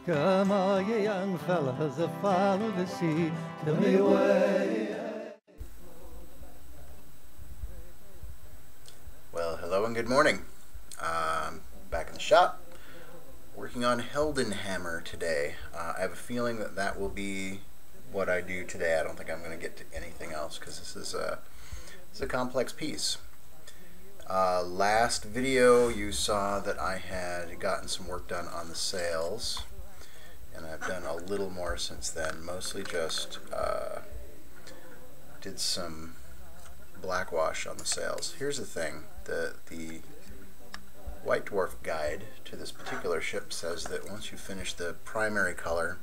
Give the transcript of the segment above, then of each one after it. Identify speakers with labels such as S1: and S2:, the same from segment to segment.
S1: Come all ye young fellas that follow the sea, tell me away.
S2: Well, hello and good morning. Back in the shop, working on HELDENHAMMER today. I have a feeling that that will be what I do today. I don't think I'm going to get to anything else because this is a complex piece. Last video you saw that I had gotten some work done on the sails, and I've done a little more since then. Mostly just did some black wash on the sails. Here's the thing, the White Dwarf guide to this particular ship says that once you finish the primary color,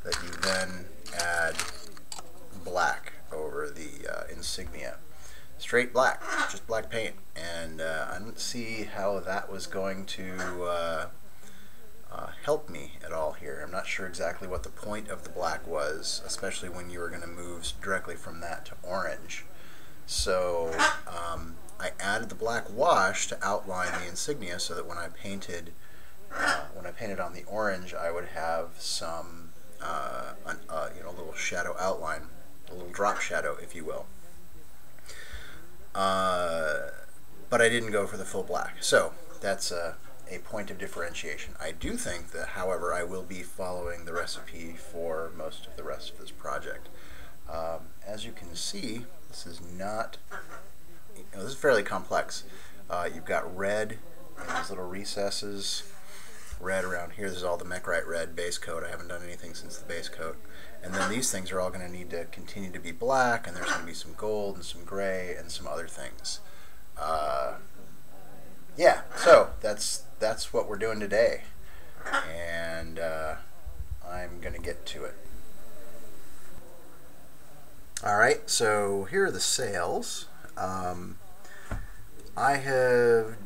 S2: that you then add black over the insignia. Straight black, just black paint, and I didn't see how that was going to help me at all here. I'm not sure exactly what the point of the black was, especially when you were going to move directly from that to orange. So I added the black wash to outline the insignia so that when I painted on the orange, I would have some little shadow outline, a little drop shadow, if you will. But I didn't go for the full black, so that's a point of differentiation. I do think that, however, I will be following the recipe for most of the rest of this project. As you can see, this is not, this is fairly complex. You've got red in these little recesses, red around here. This is all the Mechrite red base coat. I haven't done anything since the base coat. And then these things are all going to need to continue to be black, and there's going to be some gold and some gray and some other things. Yeah, so that's what we're doing today, and I'm going to get to it. Alright, so here are the sails. I have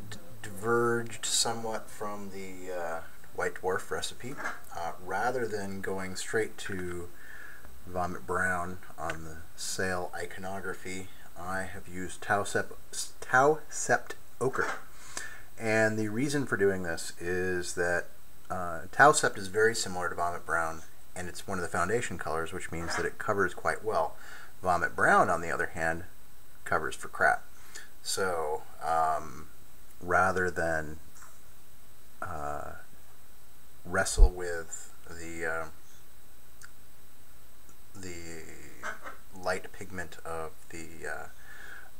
S2: diverged somewhat from the White Dwarf recipe. Rather than going straight to vomit brown on the sail iconography, I have used Tau Sept ochre. And the reason for doing this is that Tau Sept is very similar to vomit brown, and it's one of the foundation colors, which means that it covers quite well. Vomit brown, on the other hand, covers for crap. So rather than wrestle with the light pigment of the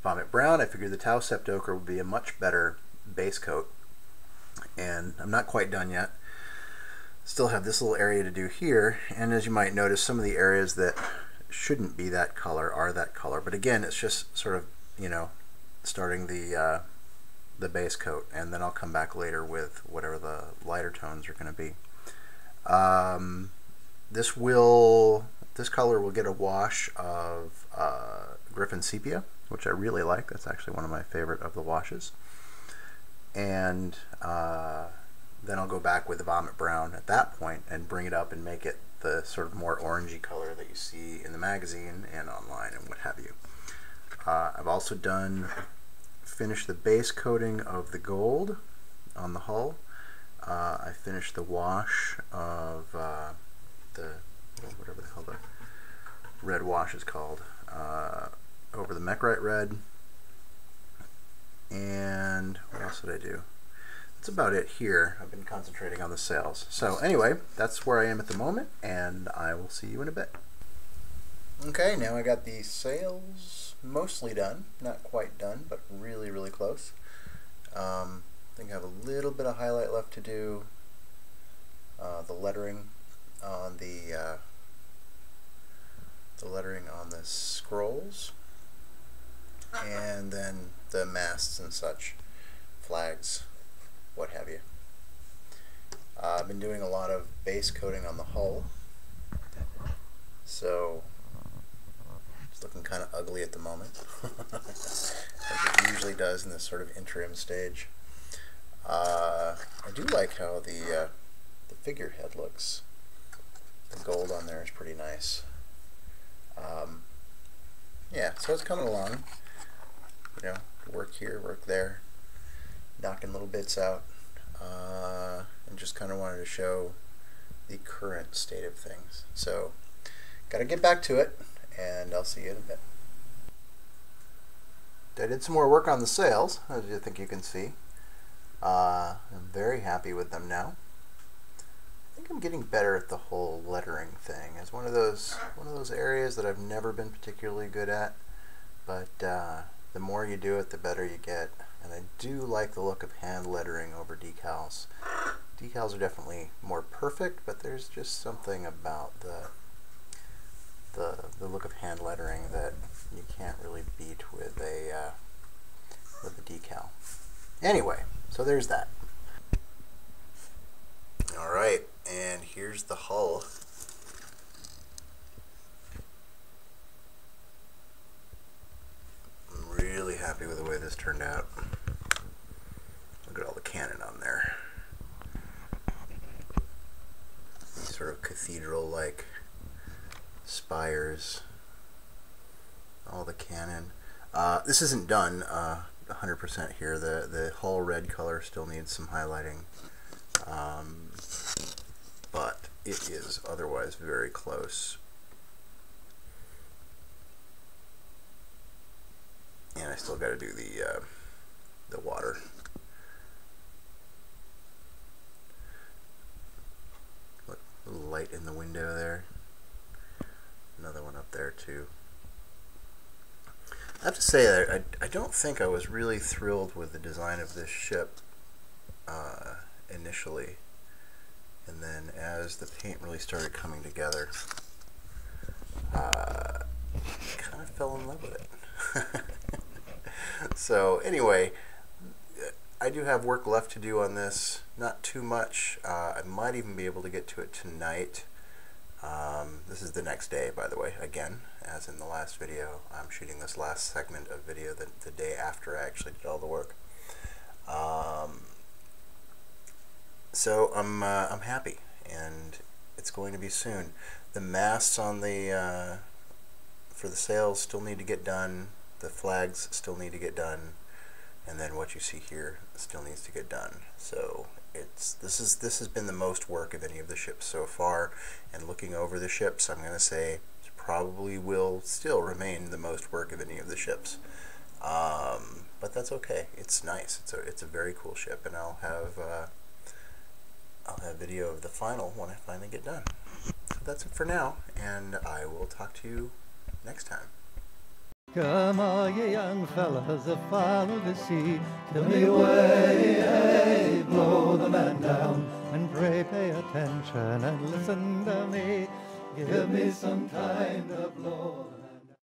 S2: vomit brown, I figured the Tau Sept ochre would be a much better base coat. And I'm not quite done yet. Still have this little area to do here, and as you might notice, some of the areas that shouldn't be that color are that color. But again, it's just sort of, starting the base coat, and then I'll come back later with whatever the lighter tones are going to be. This color will get a wash of Griffin Sepia, which I really like. That's actually one of my favorite of the washes. And then I'll go back with the vomit brown at that point and bring it up and make it the sort of more orangey color that you see in the magazine and online and what have you. I've also finished the base coating of the gold on the hull. I finished the wash of whatever the hell the red wash is called, over the Mechrite red. And what else did I do? That's about it here. I've been concentrating on the sails. So anyway, that's where I am at the moment, and I will see you in a bit. Okay, now I got the sails mostly done. Not quite done, but really, really close. I think I have a little bit of highlight left to do. The lettering on the scrolls, and then the masts and such, flags, what have you. I've been doing a lot of base coating on the hull, so it's looking kind of ugly at the moment, as it usually does in this sort of interim stage. I do like how the figurehead looks. The gold on there is pretty nice. Yeah, so it's coming along. Work here, work there, knocking little bits out, and just kind of wanted to show the current state of things. So, gotta get back to it, and I'll see you in a bit. I did some more work on the sails, as you think you can see. I'm very happy with them now. I think I'm getting better at the whole lettering thing. It's one of those areas that I've never been particularly good at, but the more you do it, the better you get. And I do like the look of hand lettering over decals. Decals are definitely more perfect, but there's just something about the look of hand lettering that you can't really beat with a decal. Anyway, so there's that. All right, and here's the hull. I'm really happy with the way this turned out. Look at all the cannon on there. These sort of cathedral-like spires. All the cannon. This isn't done 100% here. The hull red color still needs some highlighting. But it is otherwise very close. And I still got to do the water. Look, a little light in the window there. Another one up there too. I have to say that I don't think I was really thrilled with the design of this ship initially, and then as the paint really started coming together, I kind of fell in love with it. So anyway, I do have work left to do on this, not too much. I might even be able to get to it tonight. This is the next day, by the way, again, as in the last video. I'm shooting this last segment of video the day after I actually did all the work. So I'm happy, and it's going to be soon. The masts on the for the sails still need to get done. The flags still need to get done, and then what you see here still needs to get done. So this has been the most work of any of the ships so far, and looking over the ships, I'm going to say it probably will still remain the most work of any of the ships. But that's okay. It's nice. It's a very cool ship, and I'll have video of the final when I finally get done. So that's it for now, and I will talk to you next time.
S1: Come all ye young fellas that follow the sea, to me way, hey, blow the man down, and pray pay attention and listen to me. Give me some time